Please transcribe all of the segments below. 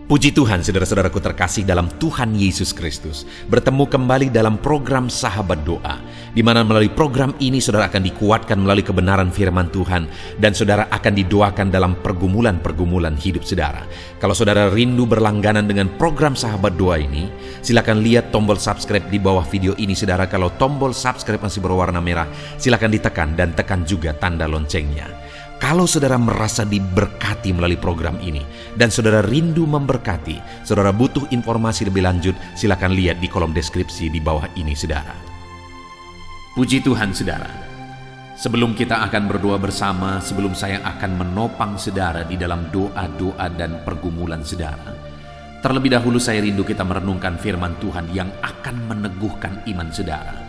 Puji Tuhan, saudara-saudaraku terkasih dalam Tuhan Yesus Kristus. Bertemu kembali dalam program Sahabat Doa, di mana melalui program ini saudara akan dikuatkan melalui kebenaran firman Tuhan, dan saudara akan didoakan dalam pergumulan-pergumulan hidup saudara. Kalau saudara rindu berlangganan dengan program Sahabat Doa ini, silakan lihat tombol subscribe di bawah video ini saudara. Kalau tombol subscribe masih berwarna merah, silakan ditekan dan tekan juga tanda loncengnya. Kalau saudara merasa diberkati melalui program ini dan saudara rindu memberkati, saudara butuh informasi lebih lanjut, silakan lihat di kolom deskripsi di bawah ini saudara. Puji Tuhan saudara. Sebelum kita akan berdoa bersama, sebelum saya akan menopang saudara di dalam doa-doa dan pergumulan saudara, terlebih dahulu saya rindu kita merenungkan firman Tuhan yang akan meneguhkan iman saudara.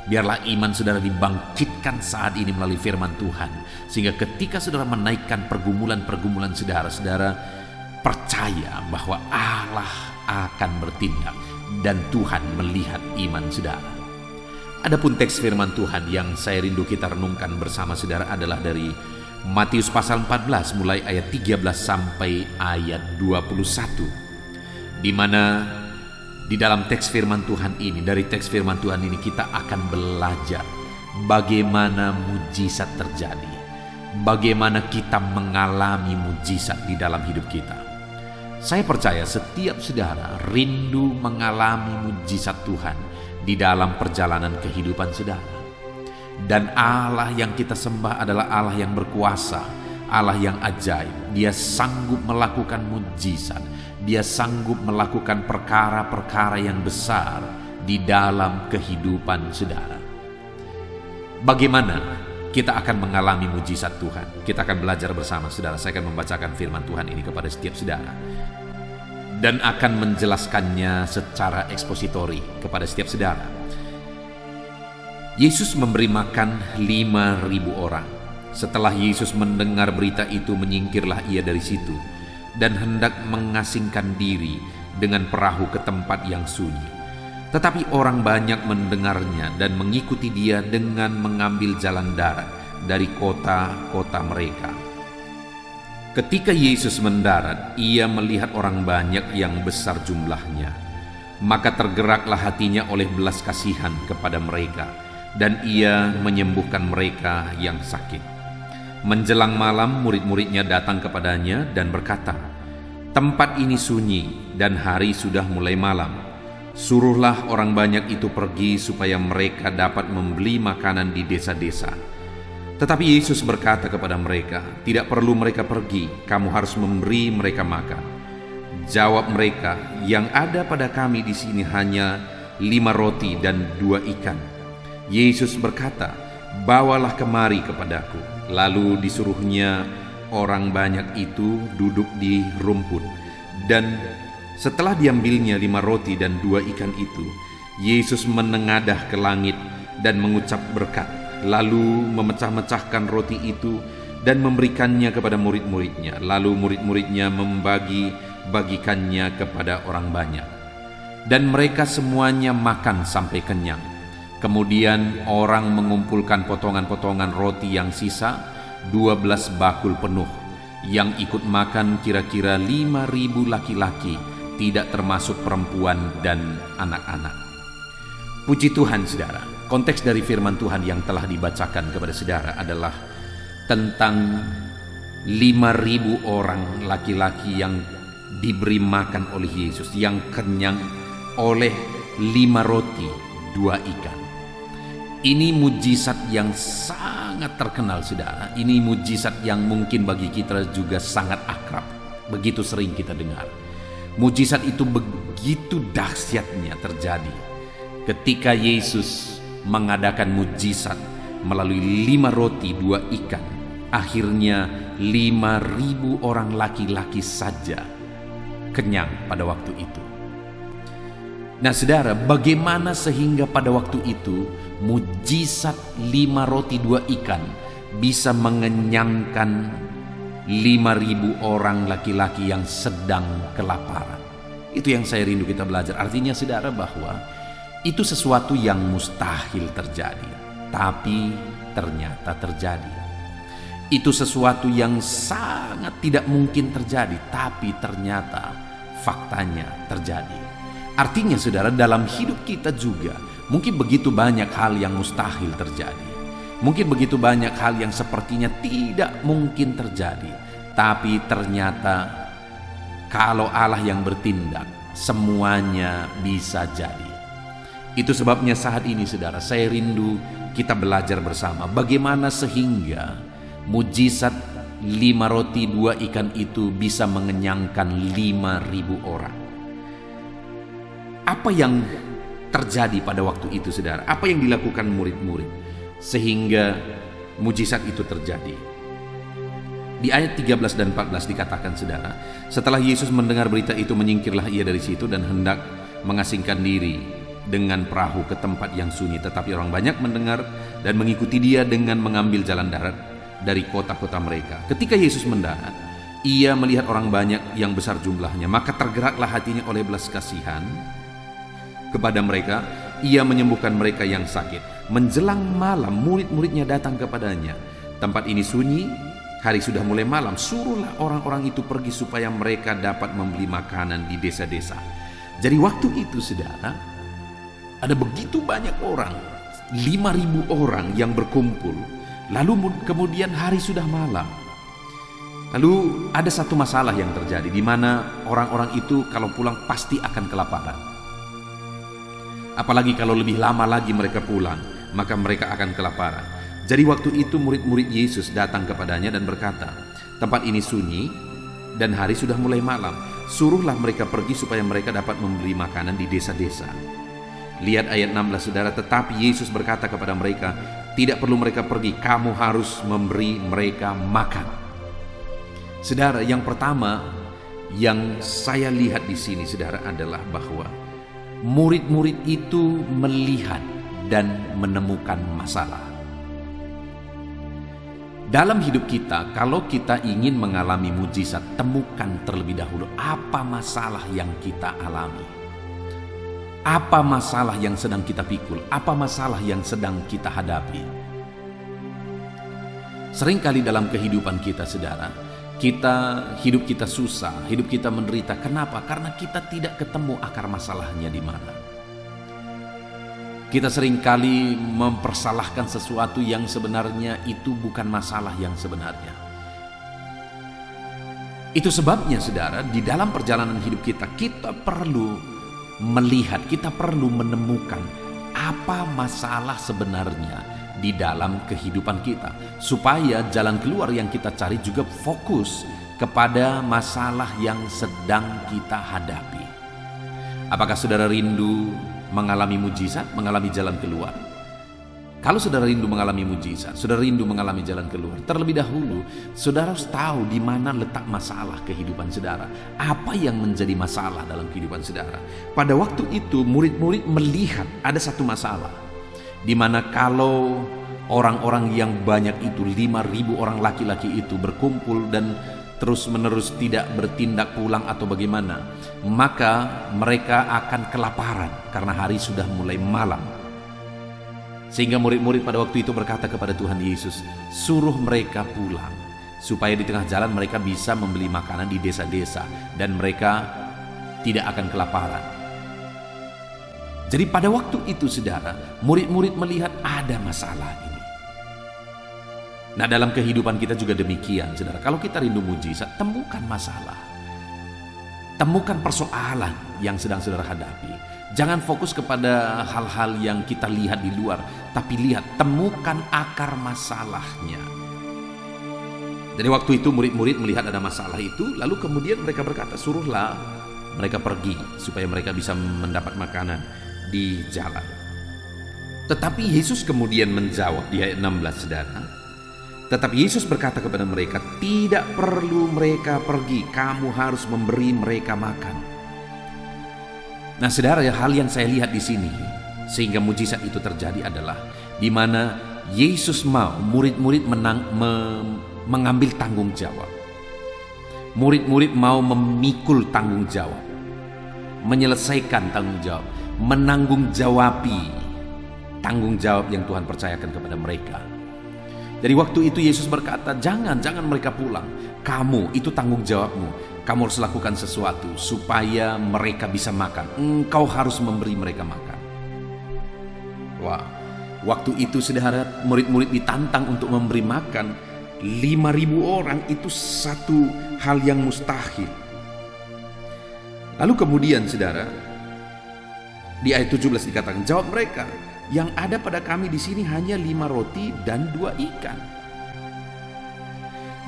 Biarlah iman saudara dibangkitkan saat ini melalui firman Tuhan, sehingga ketika saudara menaikkan pergumulan-pergumulan saudara, saudara percaya bahwa Allah akan bertindak dan Tuhan melihat iman saudara. Adapun teks firman Tuhan yang saya rindu kita renungkan bersama saudara adalah dari Matius pasal 14 mulai ayat 13 sampai ayat 21, di mana di dalam teks firman Tuhan ini, dari teks firman Tuhan ini kita akan belajar bagaimana mujizat terjadi, bagaimana kita mengalami mujizat di dalam hidup kita. Saya percaya setiap saudara rindu mengalami mujizat Tuhan di dalam perjalanan kehidupan saudara. Dan Allah yang kita sembah adalah Allah yang berkuasa, Allah yang ajaib. Dia sanggup melakukan mujizat. Dia sanggup melakukan perkara-perkara yang besar di dalam kehidupan saudara. Bagaimana kita akan mengalami mujizat Tuhan? Kita akan belajar bersama saudara. Saya akan membacakan firman Tuhan ini kepada setiap saudara dan akan menjelaskannya secara ekspositori kepada setiap saudara. Yesus memberi makan 5.000 orang. Setelah Yesus mendengar berita itu, menyingkirlah ia dari situ dan hendak mengasingkan diri dengan perahu ke tempat yang sunyi. Tetapi orang banyak mendengarnya dan mengikuti dia dengan mengambil jalan darat dari kota-kota mereka. Ketika Yesus mendarat, ia melihat orang banyak yang besar jumlahnya. Maka tergeraklah hatinya oleh belas kasihan kepada mereka, dan ia menyembuhkan mereka yang sakit. Menjelang malam, murid-muridnya datang kepadanya dan berkata, "Tempat ini sunyi dan hari sudah mulai malam. Suruhlah orang banyak itu pergi supaya mereka dapat membeli makanan di desa-desa." Tetapi Yesus berkata kepada mereka, "Tidak perlu mereka pergi, kamu harus memberi mereka makan." Jawab mereka, "Yang ada pada kami di sini hanya 5 roti dan 2 ikan." Yesus berkata, "Bawalah kemari kepadaku." Lalu disuruhnya orang banyak itu duduk di rumput. Dan setelah diambilnya 5 roti dan 2 ikan itu, Yesus menengadah ke langit dan mengucap berkat, lalu memecah-mecahkan roti itu dan memberikannya kepada murid-muridnya. Lalu murid-muridnya membagi-bagikannya kepada orang banyak. Dan mereka semuanya makan sampai kenyang. Kemudian orang mengumpulkan potongan-potongan roti yang sisa, 12 bakul penuh. Yang ikut makan kira-kira 5.000 laki-laki, tidak termasuk perempuan dan anak-anak. Puji Tuhan saudara. Konteks dari firman Tuhan yang telah dibacakan kepada saudara adalah tentang 5.000 orang laki-laki yang diberi makan oleh Yesus, yang kenyang oleh 5 roti 2 ikan. Ini mujizat yang sangat terkenal saudara. Ini mujizat yang mungkin bagi kita juga sangat akrab. Begitu sering kita dengar. Mujizat itu begitu dahsyatnya terjadi ketika Yesus mengadakan mujizat melalui 5 roti 2 ikan. Akhirnya 5.000 orang laki-laki saja kenyang pada waktu itu. Nah saudara, bagaimana sehingga pada waktu itu mujizat 5 roti 2 ikan bisa mengenyangkan 5.000 orang laki-laki yang sedang kelaparan? Itu yang saya rindu kita belajar. Artinya saudara bahwa itu sesuatu yang mustahil terjadi, tapi ternyata terjadi. Itu sesuatu yang sangat tidak mungkin terjadi, tapi ternyata faktanya terjadi. Artinya saudara, dalam hidup kita juga mungkin begitu banyak hal yang mustahil terjadi. Mungkin begitu banyak hal yang sepertinya tidak mungkin terjadi. Tapi ternyata kalau Allah yang bertindak, semuanya bisa jadi. Itu sebabnya saat ini saudara, saya rindu kita belajar bersama bagaimana sehingga mujizat 5 roti 2 ikan itu bisa mengenyangkan 5.000 orang. Apa yang terjadi pada waktu itu saudara? Apa yang dilakukan murid-murid sehingga mujizat itu terjadi? Di ayat 13 dan 14 dikatakan saudara, setelah Yesus mendengar berita itu, menyingkirlah ia dari situ dan hendak mengasingkan diri dengan perahu ke tempat yang sunyi. Tetapi orang banyak mendengar dan mengikuti dia dengan mengambil jalan darat dari kota-kota mereka. Ketika Yesus mendarat, ia melihat orang banyak yang besar jumlahnya, maka tergeraklah hatinya oleh belas kasihan kepada mereka. Ia menyembuhkan mereka yang sakit. Menjelang malam, murid-muridnya datang kepadanya. Tempat ini sunyi, hari sudah mulai malam. Suruhlah orang-orang itu pergi supaya mereka dapat membeli makanan di desa-desa. Jadi waktu itu saudara, ada begitu banyak orang, 5.000 orang yang berkumpul. Lalu kemudian hari sudah malam. Lalu ada satu masalah yang terjadi, di mana orang-orang itu kalau pulang pasti akan kelaparan. Apalagi kalau lebih lama lagi mereka pulang, maka mereka akan kelaparan. Jadi waktu itu murid-murid Yesus datang kepadanya dan berkata, tempat ini sunyi dan hari sudah mulai malam. Suruhlah mereka pergi supaya mereka dapat membeli makanan di desa-desa. Lihat ayat 16 saudara, tetapi Yesus berkata kepada mereka, tidak perlu mereka pergi, kamu harus memberi mereka makan. Saudara, yang pertama yang saya lihat di sini saudara adalah bahwa murid-murid itu melihat dan menemukan masalah. Dalam hidup kita, kalau kita ingin mengalami mujizat, temukan terlebih dahulu apa masalah yang kita alami. Apa masalah yang sedang kita pikul? Apa masalah yang sedang kita hadapi? Seringkali dalam kehidupan kita saudara, hidup kita susah, hidup kita menderita. Kenapa? Karena kita tidak ketemu akar masalahnya di mana. Kita seringkali mempersalahkan sesuatu yang sebenarnya itu bukan masalah yang sebenarnya. Itu sebabnya saudara, di dalam perjalanan hidup kita perlu melihat, kita perlu menemukan apa masalah sebenarnya di dalam kehidupan kita, supaya jalan keluar yang kita cari juga fokus kepada masalah yang sedang kita hadapi. Apakah saudara rindu mengalami mujizat, mengalami jalan keluar? Kalau saudara rindu mengalami mujizat, saudara rindu mengalami jalan keluar, terlebih dahulu saudara harus tahu di mana letak masalah kehidupan saudara. Apa yang menjadi masalah dalam kehidupan saudara? Pada waktu itu murid-murid melihat ada satu masalah, di mana kalau orang-orang yang banyak itu, 5.000 orang laki-laki itu berkumpul dan terus-menerus tidak bertindak pulang atau bagaimana, maka mereka akan kelaparan karena hari sudah mulai malam. Sehingga murid-murid pada waktu itu berkata kepada Tuhan Yesus, suruh mereka pulang, supaya di tengah jalan mereka bisa membeli makanan di desa-desa dan mereka tidak akan kelaparan. Jadi pada waktu itu saudara, murid-murid melihat ada masalah ini. Nah, dalam kehidupan kita juga demikian saudara. Kalau kita rindu mujizat, temukan masalah, temukan persoalan yang sedang saudara hadapi. Jangan fokus kepada hal-hal yang kita lihat di luar, tapi lihat, temukan akar masalahnya. Jadi waktu itu murid-murid melihat ada masalah itu, lalu kemudian mereka berkata, suruhlah mereka pergi supaya mereka bisa mendapat makanan di jalan. Tetapi Yesus kemudian menjawab di ayat 16 saudara, tetapi Yesus berkata kepada mereka, tidak perlu mereka pergi, kamu harus memberi mereka makan. Nah saudara, hal yang saya lihat di sini sehingga mujizat itu terjadi adalah di mana Yesus mau murid-murid mengambil tanggung jawab. Murid-murid mau memikul tanggung jawab, menyelesaikan tanggung jawab, menanggung jawabi tanggung jawab yang Tuhan percayakan kepada mereka. Jadi waktu itu Yesus berkata, jangan mereka pulang. Kamu, itu tanggung jawabmu. Kamu harus lakukan sesuatu supaya mereka bisa makan. Engkau harus memberi mereka makan. Wah, waktu itu saudara, murid-murid ditantang untuk memberi makan 5.000 orang. Itu satu hal yang mustahil. Lalu kemudian saudara, di ayat 17 dikatakan, jawab mereka, yang ada pada kami di sini hanya 5 roti dan 2 ikan.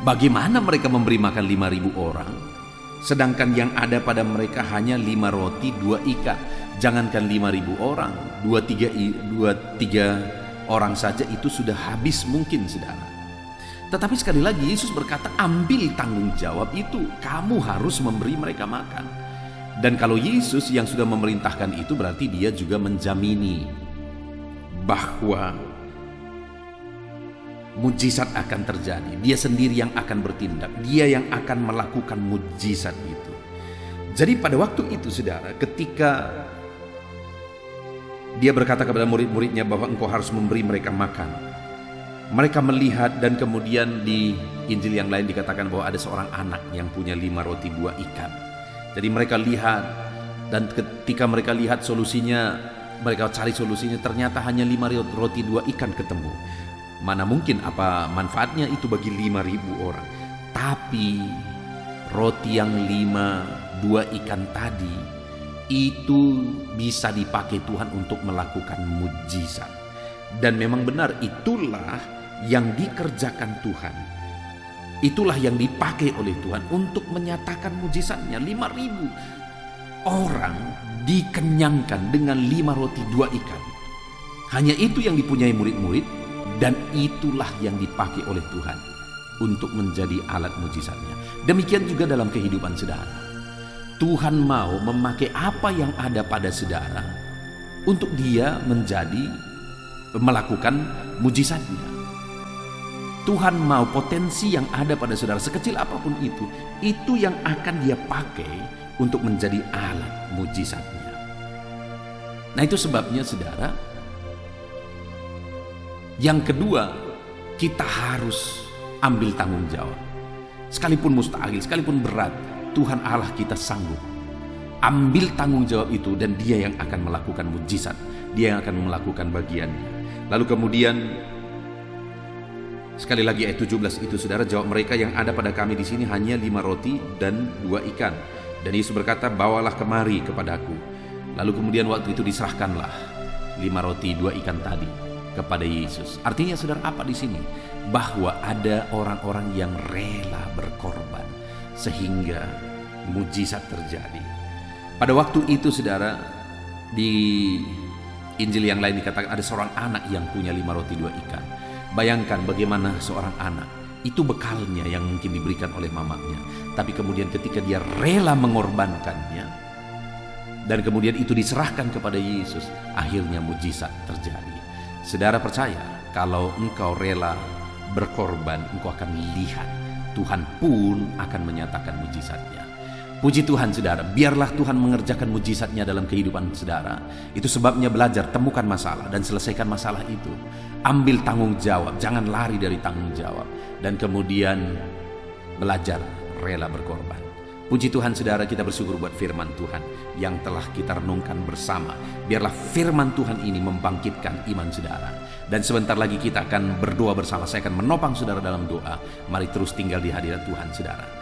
Bagaimana mereka memberi makan 5.000 orang, sedangkan yang ada pada mereka hanya 5 roti 2 ikan? Jangankan 5.000 orang, 2-3 orang saja itu sudah habis mungkin saudara. Tetapi sekali lagi Yesus berkata, ambil tanggung jawab itu. Kamu harus memberi mereka makan. Dan kalau Yesus yang sudah memerintahkan itu, berarti dia juga menjamini bahwa mujizat akan terjadi. Dia sendiri yang akan bertindak. Dia yang akan melakukan mujizat itu. Jadi pada waktu itu saudara, ketika dia berkata kepada murid-muridnya bahwa engkau harus memberi mereka makan, mereka melihat, dan kemudian di Injil yang lain dikatakan bahwa ada seorang anak yang punya 5 roti 2 ikan. Jadi mereka lihat, dan ketika mereka lihat solusinya, mereka cari solusinya, ternyata hanya 5 roti 2 ikan ketemu. Mana mungkin apa manfaatnya itu bagi 5.000 orang. Tapi roti yang 2 ikan tadi itu bisa dipakai Tuhan untuk melakukan mujizat. Dan memang benar, itulah yang dikerjakan Tuhan. Itulah yang dipakai oleh Tuhan untuk menyatakan mujizatnya. 5.000 orang dikenyangkan dengan 5 roti 2 ikan. Hanya itu yang dipunyai murid-murid, dan itulah yang dipakai oleh Tuhan untuk menjadi alat mujizatnya. Demikian juga dalam kehidupan saudara. Tuhan mau memakai apa yang ada pada saudara untuk dia melakukan mujizatnya. Tuhan mau potensi yang ada pada saudara, sekecil apapun itu yang akan dia pakai untuk menjadi alat mujizatnya. Nah, itu sebabnya saudara, yang kedua, kita harus ambil tanggung jawab. Sekalipun mustahil, sekalipun berat, Tuhan Allah kita sanggup. Ambil tanggung jawab itu, dan dia yang akan melakukan mujizat. Dia yang akan melakukan bagiannya. Lalu kemudian sekali lagi ayat 17 itu saudara, jawab mereka, yang ada pada kami di sini hanya 5 roti dan 2 ikan. Dan Yesus berkata, bawalah kemari kepadaku. Lalu kemudian waktu itu diserahkanlah 5 roti 2 ikan tadi kepada Yesus. Artinya saudara, apa di sini? Bahwa ada orang-orang yang rela berkorban sehingga mujizat terjadi. Pada waktu itu saudara, di Injil yang lain dikatakan ada seorang anak yang punya 5 roti 2 ikan. Bayangkan bagaimana seorang anak, itu bekalnya yang mungkin diberikan oleh mamanya. Tapi kemudian ketika dia rela mengorbankannya, dan kemudian itu diserahkan kepada Yesus, akhirnya mujizat terjadi. Saudara percaya, kalau engkau rela berkorban, engkau akan lihat Tuhan pun akan menyatakan mujizatnya. Puji Tuhan saudara, biarlah Tuhan mengerjakan mujizatnya dalam kehidupan saudara. Itu sebabnya belajar, temukan masalah dan selesaikan masalah itu. Ambil tanggung jawab, jangan lari dari tanggung jawab. Dan kemudian belajar rela berkorban. Puji Tuhan saudara, kita bersyukur buat firman Tuhan yang telah kita renungkan bersama. Biarlah firman Tuhan ini membangkitkan iman saudara. Dan sebentar lagi kita akan berdoa bersama. Saya akan menopang saudara dalam doa. Mari terus tinggal di hadirat Tuhan saudara.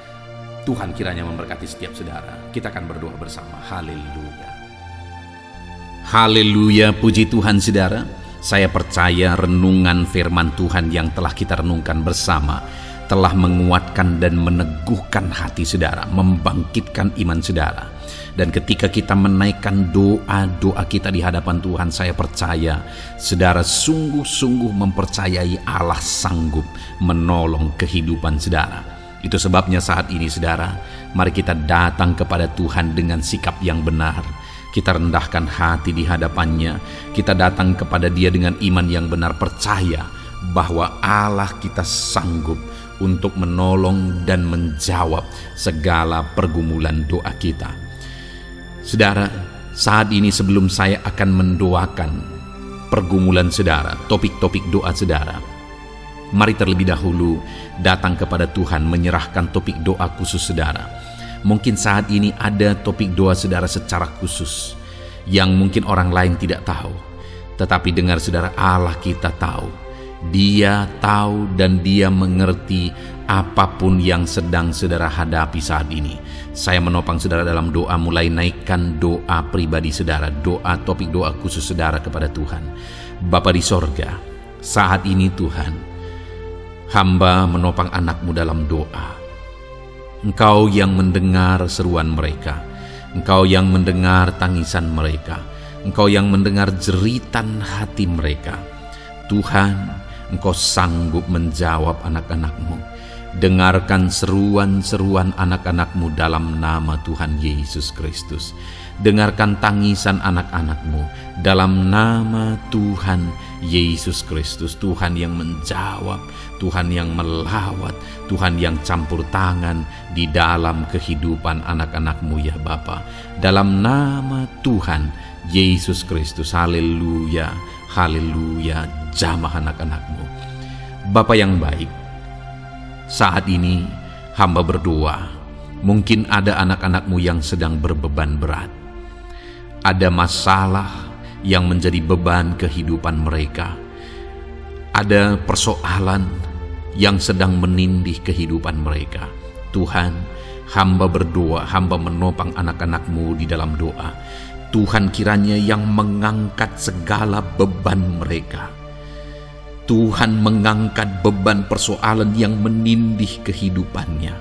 Tuhan kiranya memberkati setiap saudara. Kita akan berdoa bersama. Haleluya. Haleluya, puji Tuhan saudara. Saya percaya renungan firman Tuhan yang telah kita renungkan bersama telah menguatkan dan meneguhkan hati saudara, membangkitkan iman saudara. Dan ketika kita menaikkan doa-doa kita di hadapan Tuhan, saya percaya saudara sungguh-sungguh mempercayai Allah sanggup menolong kehidupan saudara. Itu sebabnya saat ini saudara, mari kita datang kepada Tuhan dengan sikap yang benar. Kita rendahkan hati di hadapannya. Kita datang kepada Dia dengan iman yang benar, percaya bahwa Allah kita sanggup untuk menolong dan menjawab segala pergumulan doa kita. Saudara, saat ini sebelum saya akan mendoakan pergumulan saudara, topik-topik doa saudara, Mari terlebih dahulu datang kepada Tuhan menyerahkan topik doa khusus saudara. Mungkin saat ini ada topik doa saudara secara khusus yang mungkin orang lain tidak tahu. Tetapi dengar saudara, Allah kita tahu. Dia tahu dan Dia mengerti apapun yang sedang saudara hadapi saat ini. Saya menopang saudara dalam doa, mulai naikkan doa pribadi saudara, doa topik doa khusus saudara kepada Tuhan. Bapa di sorga, saat ini Tuhan, hamba menopang anak-Mu dalam doa. Engkau yang mendengar seruan mereka, Engkau yang mendengar tangisan mereka, Engkau yang mendengar jeritan hati mereka. Tuhan, Engkau sanggup menjawab anak-anak-Mu. Dengarkan seruan-seruan anak-anak-Mu dalam nama Tuhan Yesus Kristus. Dengarkan tangisan anak-anak-Mu dalam nama Tuhan Yesus Kristus. Tuhan yang menjawab, Tuhan yang melawat, Tuhan yang campur tangan di dalam kehidupan anak-anak-Mu ya Bapa. Dalam nama Tuhan Yesus Kristus, haleluya, haleluya, jamah anak-anak-Mu. Bapa yang baik, saat ini hamba berdoa, mungkin ada anak-anak-Mu yang sedang berbeban berat. Ada masalah yang menjadi beban kehidupan mereka. Ada persoalan yang sedang menindih kehidupan mereka. Tuhan, hamba berdoa, hamba menopang anak-anak-Mu di dalam doa. Tuhan kiranya yang mengangkat segala beban mereka. Tuhan mengangkat beban persoalan yang menindih kehidupannya.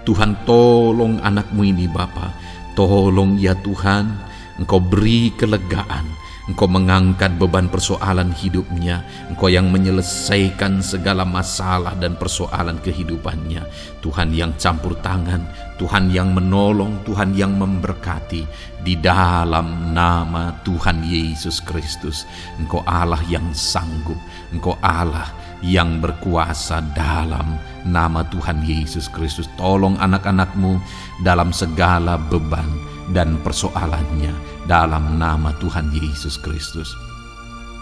Tuhan, tolong anak-Mu ini Bapa. Tolong ya Tuhan, Engkau beri kelegaan. Engkau mengangkat beban persoalan hidupnya. Engkau yang menyelesaikan segala masalah dan persoalan kehidupannya. Tuhan yang campur tangan, Tuhan yang menolong, Tuhan yang memberkati. Di dalam nama Tuhan Yesus Kristus, Engkau Allah yang sanggup, Engkau Allah yang berkuasa. Dalam nama Tuhan Yesus Kristus, tolong anak-anak-Mu dalam segala beban dan persoalannya dalam nama Tuhan Yesus Kristus.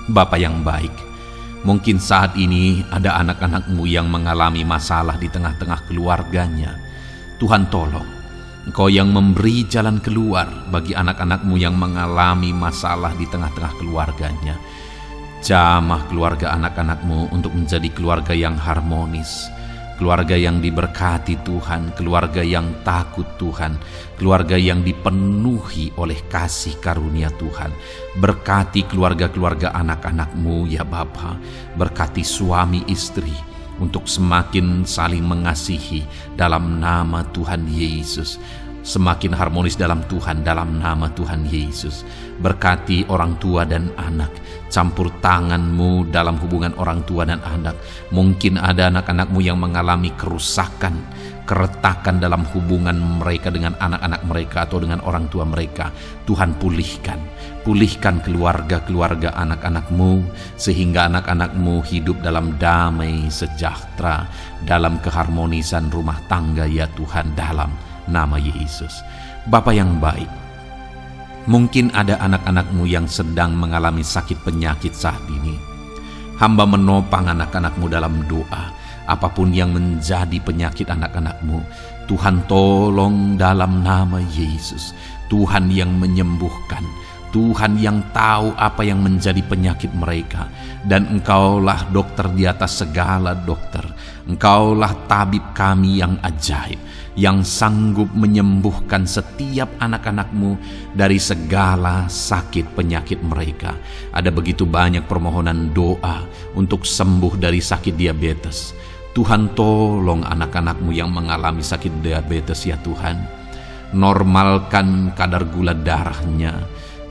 Bapa yang baik, mungkin saat ini ada anak-anak-Mu yang mengalami masalah di tengah-tengah keluarganya. Tuhan tolong, Engkau yang memberi jalan keluar bagi anak-anak-Mu yang mengalami masalah di tengah-tengah keluarganya. Jamah keluarga anak-anak-Mu untuk menjadi keluarga yang harmonis, keluarga yang diberkati Tuhan, keluarga yang takut Tuhan, keluarga yang dipenuhi oleh kasih karunia Tuhan. Berkati keluarga-keluarga anak-anak-Mu ya Bapa. Berkati suami istri untuk semakin saling mengasihi dalam nama Tuhan Yesus. Semakin harmonis dalam Tuhan dalam nama Tuhan Yesus. Berkati orang tua dan anak, campur tangan-Mu dalam hubungan orang tua dan anak. Mungkin ada anak-anak-Mu yang mengalami kerusakan, keretakan dalam hubungan mereka dengan anak-anak mereka atau dengan orang tua mereka. Tuhan pulihkan keluarga-keluarga anak-anak-Mu sehingga anak-anak-Mu hidup dalam damai sejahtera, dalam keharmonisan rumah tangga ya Tuhan, dalam nama Yesus. Bapa yang baik, mungkin ada anak-anak-Mu yang sedang mengalami sakit penyakit saat ini. Hamba menopang anak-anak-Mu dalam doa. Apapun yang menjadi penyakit anak-anak-Mu, Tuhan tolong dalam nama Yesus. Tuhan yang menyembuhkan, Tuhan yang tahu apa yang menjadi penyakit mereka. Dan Engkaulah dokter di atas segala dokter. Engkaulah tabib kami yang ajaib, yang sanggup menyembuhkan setiap anak-anak-Mu dari segala sakit penyakit mereka. Ada begitu banyak permohonan doa untuk sembuh dari sakit diabetes. Tuhan tolong anak-anak-Mu yang mengalami sakit diabetes ya Tuhan. Normalkan kadar gula darahnya.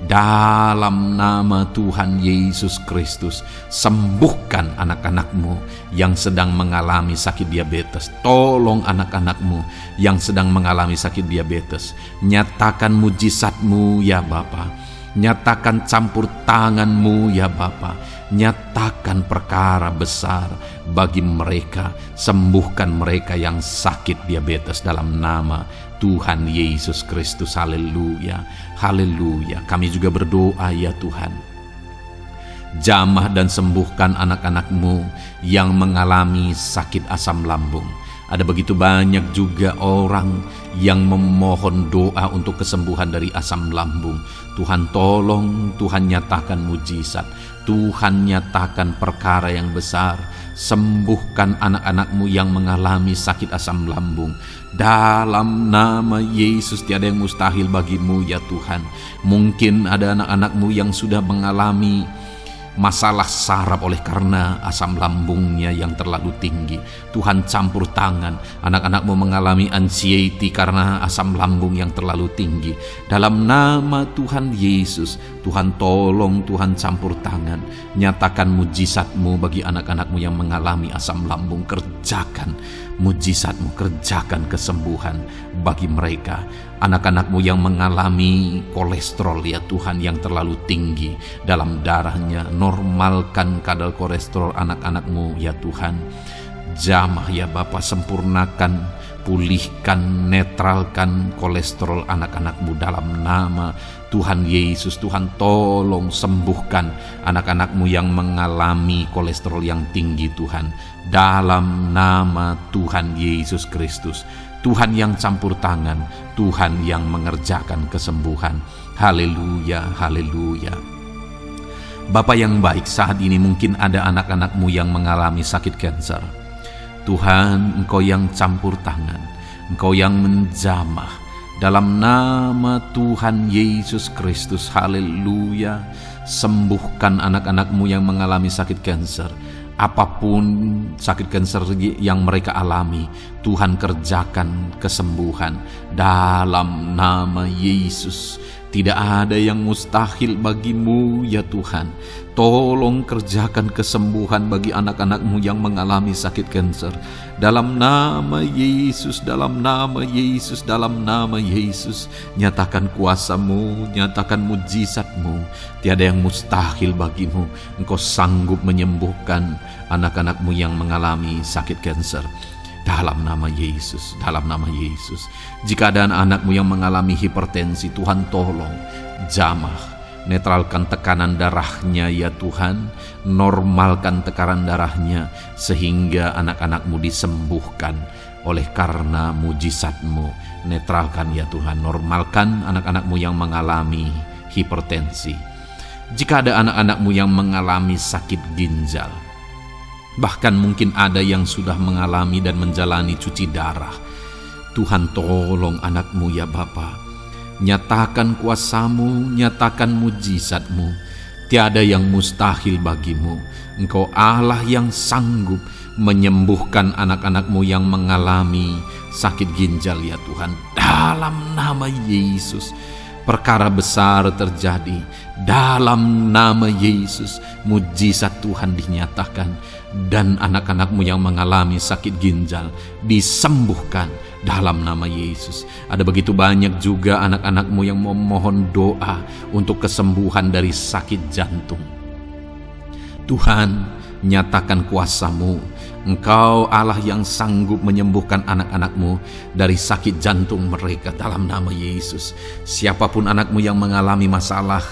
Dalam nama Tuhan Yesus Kristus, sembuhkan anak-anak-Mu yang sedang mengalami sakit diabetes. Tolong anak-anak-Mu yang sedang mengalami sakit diabetes. Nyatakan mujizat-Mu ya Bapa. Nyatakan campur tangan-Mu ya Bapa. Nyatakan perkara besar bagi mereka. Sembuhkan mereka yang sakit diabetes dalam nama Tuhan Yesus Kristus. Haleluya, haleluya. Kami juga berdoa ya Tuhan, Jamah dan sembuhkan anak-anak-Mu yang mengalami sakit asam lambung. Ada begitu banyak juga orang yang memohon doa untuk kesembuhan dari asam lambung. Tuhan tolong, Tuhan nyatakan mujizat, Tuhan nyatakan perkara yang besar. Sembuhkan anak-anak-Mu yang mengalami sakit asam lambung. Dalam nama Yesus, tiada yang mustahil bagi-Mu ya Tuhan. Mungkin ada anak-anak-Mu yang sudah mengalami masalah saraf oleh karena asam lambungnya yang terlalu tinggi. Tuhan campur tangan. Anak-anak-Mu mengalami anxiety karena asam lambung yang terlalu tinggi. Dalam nama Tuhan Yesus, Tuhan tolong, Tuhan campur tangan. Nyatakan mujizat-Mu bagi anak-anak-Mu yang mengalami asam lambung. Kerjakan mujizat-Mu, kerjakan kesembuhan bagi mereka. Anak-anak-Mu yang mengalami kolesterol ya Tuhan yang terlalu tinggi dalam darahnya, normalkan kadar kolesterol anak-anak-Mu ya Tuhan. Jamah ya Bapa, sempurnakan, pulihkan, netralkan kolesterol anak-anak-Mu dalam nama Tuhan Yesus. Tuhan tolong sembuhkan anak-anak-Mu yang mengalami kolesterol yang tinggi Tuhan. Dalam nama Tuhan Yesus Kristus. Tuhan yang campur tangan, Tuhan yang mengerjakan kesembuhan. Haleluya, haleluya. Bapa yang baik, saat ini mungkin ada anak-anak-Mu yang mengalami sakit kanker. Tuhan, Engkau yang campur tangan, Engkau yang menjamah. Dalam nama Tuhan Yesus Kristus, haleluya. Sembuhkan anak-anak-Mu yang mengalami sakit kanker. Apapun sakit kanker yang mereka alami, Tuhan kerjakan kesembuhan dalam nama Yesus. Tidak ada yang mustahil bagi-Mu ya Tuhan. Tolong kerjakan kesembuhan bagi anak-anak-Mu yang mengalami sakit kanker. Dalam nama Yesus, dalam nama Yesus, dalam nama Yesus. Nyatakan kuasa-Mu, nyatakan mujizat-Mu. Tiada yang mustahil bagi-Mu. Engkau sanggup menyembuhkan anak-anak-Mu yang mengalami sakit kanker. Dalam nama Yesus, dalam nama Yesus. Jika ada anak-anak-Mu yang mengalami hipertensi, Tuhan tolong jamah, netralkan tekanan darahnya ya Tuhan, normalkan tekanan darahnya sehingga anak-anak-Mu disembuhkan oleh karena mujizat-Mu. Netralkan ya Tuhan, normalkan anak-anak-Mu yang mengalami hipertensi. Jika ada anak-anak-Mu yang mengalami sakit ginjal, bahkan mungkin ada yang sudah mengalami dan menjalani cuci darah, Tuhan tolong anak-Mu ya Bapa. Nyatakan kuasa-Mu, nyatakan mujizat-Mu. Tiada yang mustahil bagi-Mu. Engkau Allah yang sanggup menyembuhkan anak-anak-Mu yang mengalami sakit ginjal ya Tuhan. Dalam nama Yesus, perkara besar terjadi. Dalam nama Yesus, mujizat Tuhan dinyatakan. Dan anak-anak-Mu yang mengalami sakit ginjal disembuhkan dalam nama Yesus. Ada begitu banyak juga anak-anak-Mu yang memohon doa untuk kesembuhan dari sakit jantung. Tuhan, nyatakan kuasa-Mu. Engkau Allah yang sanggup menyembuhkan anak-anak-Mu dari sakit jantung mereka dalam nama Yesus. Siapapun anak-Mu yang mengalami masalah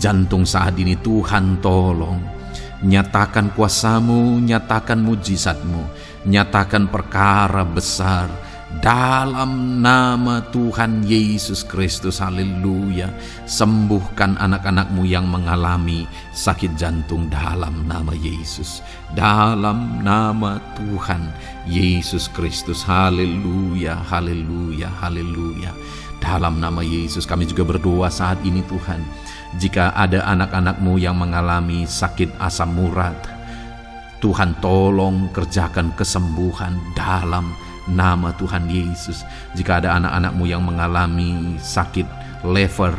jantung saat ini, Tuhan tolong. Nyatakan kuasa-Mu, nyatakan mujizat-Mu, nyatakan perkara besar dalam nama Tuhan Yesus Kristus. Haleluya. Sembuhkan anak-anak-Mu yang mengalami sakit jantung dalam nama Yesus. Dalam nama Tuhan Yesus Kristus. Haleluya, haleluya, haleluya. Dalam nama Yesus kami juga berdoa saat ini Tuhan. Jika ada anak-anak-Mu yang mengalami sakit asam urat, Tuhan tolong kerjakan kesembuhan dalam nama Tuhan Yesus. Jika ada anak-anak-Mu yang mengalami sakit liver,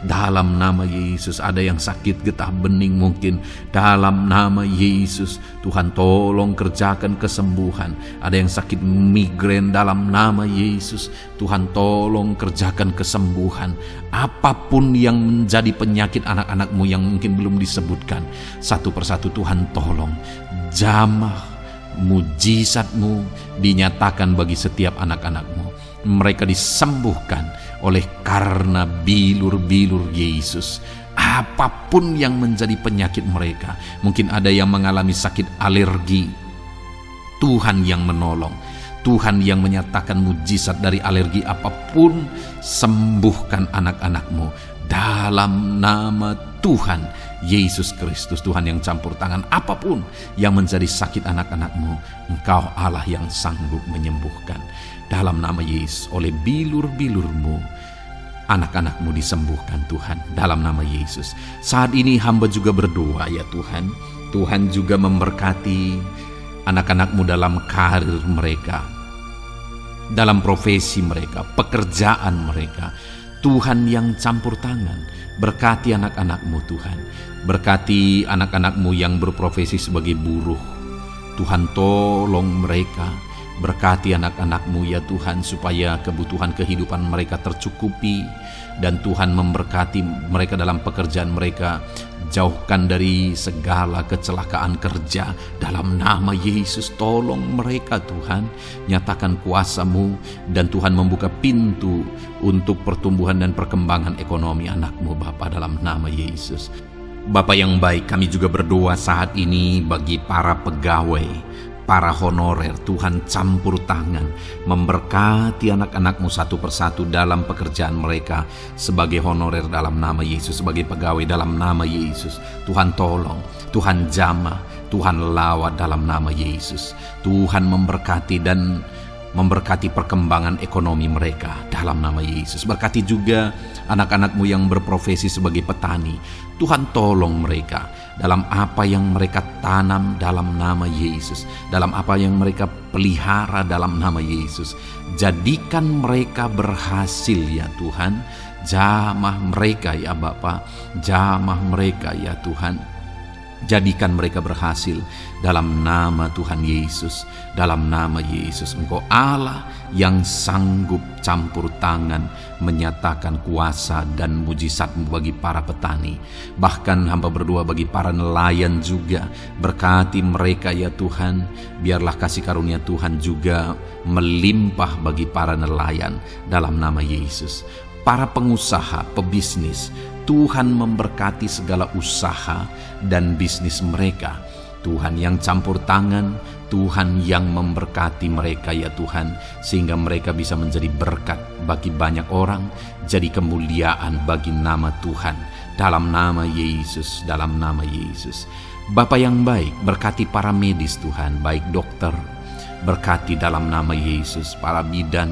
dalam nama Yesus. Ada yang sakit getah bening mungkin, dalam nama Yesus Tuhan tolong kerjakan kesembuhan. Ada yang sakit migrain, dalam nama Yesus Tuhan tolong kerjakan kesembuhan. Apapun yang menjadi penyakit anak-anak-Mu yang mungkin belum disebutkan, satu persatu Tuhan tolong. Jamah mujizat-Mu dinyatakan bagi setiap anak-anak-Mu. Mereka disembuhkan oleh karena bilur-bilur Yesus. apapun yang menjadi penyakit mereka. Mungkin ada yang mengalami sakit alergi, Tuhan yang menolong, Tuhan yang menyatakan mujizat dari alergi apapun. Sembuhkan anak-anakmu dalam nama Tuhan Yesus Kristus. Tuhan yang campur tangan, apapun yang menjadi sakit anak-anakmu, Engkau Allah yang sanggup menyembuhkan. Dalam nama Yesus, oleh bilur-bilurmu anak-anakmu disembuhkan Tuhan, dalam nama Yesus. Saat ini hamba juga berdoa ya Tuhan, Tuhan juga memberkati anak-anakmu dalam karir mereka, dalam profesi mereka, pekerjaan mereka. Tuhan yang campur tangan, berkati anak-anakmu Tuhan. Berkati anak-anakmu yang berprofesi sebagai buruh, Tuhan tolong mereka. Berkati anak-anakmu ya Tuhan, supaya kebutuhan kehidupan mereka tercukupi, dan Tuhan memberkati mereka dalam pekerjaan mereka. Jauhkan dari segala kecelakaan kerja dalam nama Yesus. Tolong mereka Tuhan, nyatakan kuasa-Mu, dan Tuhan membuka pintu untuk pertumbuhan dan perkembangan ekonomi anak-Mu Bapa, dalam nama Yesus. Bapa yang baik, kami juga berdoa saat ini bagi para pegawai, para honorer. Tuhan campur tangan, memberkati anak-anakmu satu persatu dalam pekerjaan mereka sebagai honorer dalam nama Yesus, sebagai pegawai dalam nama Yesus. Tuhan tolong, Tuhan jamah, Tuhan lawat dalam nama Yesus. Tuhan memberkati dan memberkati perkembangan ekonomi mereka dalam nama Yesus. Berkati juga anak-anakmu yang berprofesi sebagai petani. Tuhan tolong mereka dalam apa yang mereka tanam dalam nama Yesus, dalam apa yang mereka pelihara dalam nama Yesus. Jadikan mereka berhasil ya Tuhan. Jamah mereka ya Bapa, jamah mereka ya Tuhan. Jadikan mereka berhasil dalam nama Tuhan Yesus, dalam nama Yesus. Engkau Allah yang sanggup campur tangan, menyatakan kuasa dan mujizat-Mu bagi para petani. Bahkan hamba berdoa bagi para nelayan juga. Berkati mereka ya Tuhan. Biarlah kasih karunia Tuhan juga melimpah bagi para nelayan dalam nama Yesus. Para pengusaha, pebisnis, Tuhan memberkati segala usaha dan bisnis mereka. Tuhan yang campur tangan, Tuhan yang memberkati mereka ya Tuhan, sehingga mereka bisa menjadi berkat bagi banyak orang, jadi kemuliaan bagi nama Tuhan, dalam nama Yesus, dalam nama Yesus. Bapa yang baik, berkati para medis Tuhan, baik dokter, berkati dalam nama Yesus, para bidan,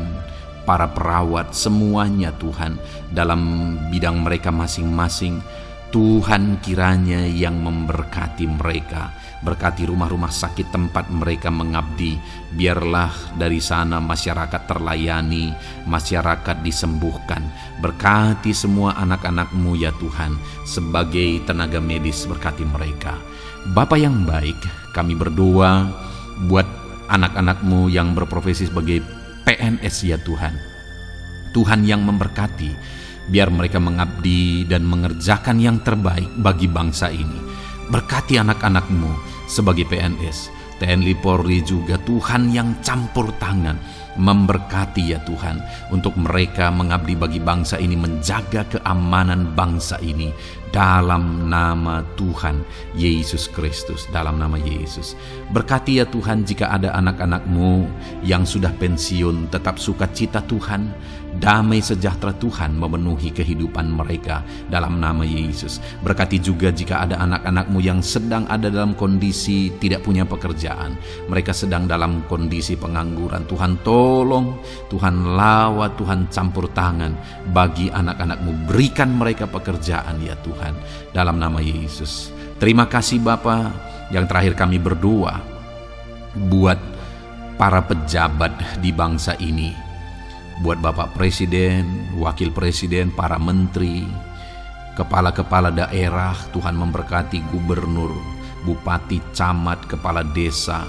para perawat, semuanya Tuhan, dalam bidang mereka masing-masing. Tuhan kiranya yang memberkati mereka. Berkati rumah-rumah sakit tempat mereka mengabdi. Biarlah dari sana masyarakat terlayani, masyarakat disembuhkan. Berkati semua anak-anak-Mu ya Tuhan, sebagai tenaga medis, berkati mereka. Bapa yang baik, kami berdoa buat anak-anak-Mu yang berprofesi sebagai PNS ya Tuhan. Tuhan yang memberkati, biar mereka mengabdi dan mengerjakan yang terbaik bagi bangsa ini. Berkati anak-anak-Mu sebagai PNS, TNI Polri juga, Tuhan yang campur tangan, memberkati ya Tuhan, untuk mereka mengabdi bagi bangsa ini, menjaga keamanan bangsa ini dalam nama Tuhan Yesus Kristus, dalam nama Yesus. Berkati ya Tuhan, jika ada anak-anak-Mu yang sudah pensiun, tetap sukacita Tuhan, damai sejahtera Tuhan memenuhi kehidupan mereka dalam nama Yesus. Berkati juga jika ada anak-anak-Mu yang sedang ada dalam kondisi tidak punya pekerjaan, mereka sedang dalam kondisi pengangguran. Tuhan tolong, Tuhan lawat, Tuhan campur tangan bagi anak-anak-Mu, berikan mereka pekerjaan ya Tuhan, dalam nama Yesus. Terima kasih Bapa. Yang terakhir kami berdoa buat para pejabat di bangsa ini, buat Bapak Presiden, Wakil Presiden, para menteri, kepala-kepala daerah. Tuhan memberkati gubernur, bupati, camat, kepala desa,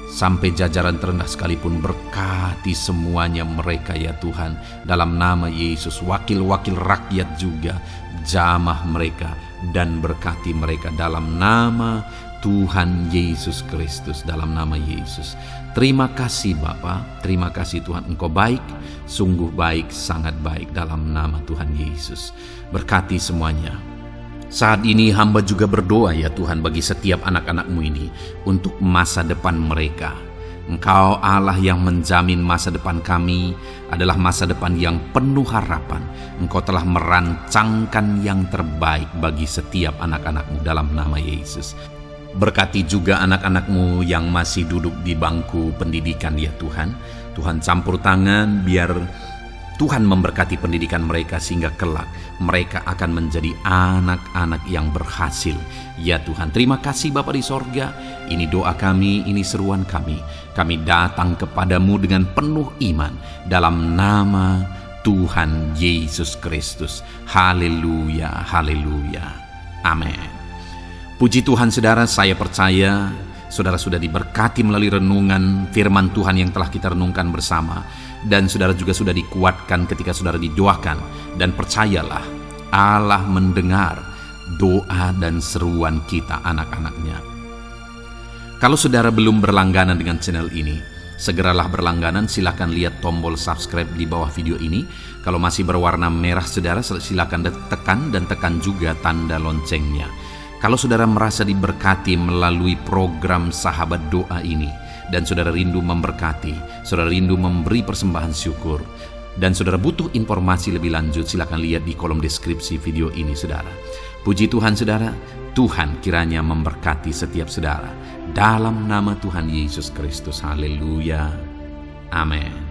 sampai jajaran terendah sekalipun. Berkati semuanya mereka ya Tuhan, dalam nama Yesus. Wakil-wakil rakyat juga, jamah mereka dan berkati mereka dalam nama Tuhan Yesus Kristus, dalam nama Yesus. Terima kasih Bapa, terima kasih Tuhan, Engkau baik, sungguh baik, sangat baik, dalam nama Tuhan Yesus. Berkati semuanya. Saat ini hamba juga berdoa ya Tuhan bagi setiap anak-anak-Mu ini untuk masa depan mereka. Engkau Allah yang menjamin masa depan kami adalah masa depan yang penuh harapan. Engkau telah merancangkan yang terbaik bagi setiap anak-anak-Mu dalam nama Yesus. Berkati juga anak-anak-Mu yang masih duduk di bangku pendidikan ya Tuhan. Tuhan campur tangan biar Tuhan memberkati pendidikan mereka sehingga kelak mereka akan menjadi anak-anak yang berhasil. Ya Tuhan, terima kasih Bapa di sorga. Ini doa kami, ini seruan kami. Kami datang kepadamu dengan penuh iman dalam nama Tuhan Yesus Kristus. Haleluya, haleluya. Amin. Puji Tuhan saudara, saya percaya saudara sudah diberkati melalui renungan firman Tuhan yang telah kita renungkan bersama. Dan saudara juga sudah dikuatkan ketika saudara didoakan. Dan percayalah, Allah mendengar doa dan seruan kita anak-anaknya. Kalau saudara belum berlangganan dengan channel ini, segeralah berlangganan. Silakan lihat tombol subscribe di bawah video ini. Kalau masih berwarna merah saudara, silakan tekan dan tekan juga tanda loncengnya. Kalau saudara merasa diberkati melalui program Sahabat Doa ini, dan saudara rindu memberkati, saudara rindu memberi persembahan syukur, dan saudara butuh informasi lebih lanjut, silakan lihat di kolom deskripsi video ini saudara. Puji Tuhan saudara, Tuhan kiranya memberkati setiap saudara. Dalam nama Tuhan Yesus Kristus, haleluya, amin.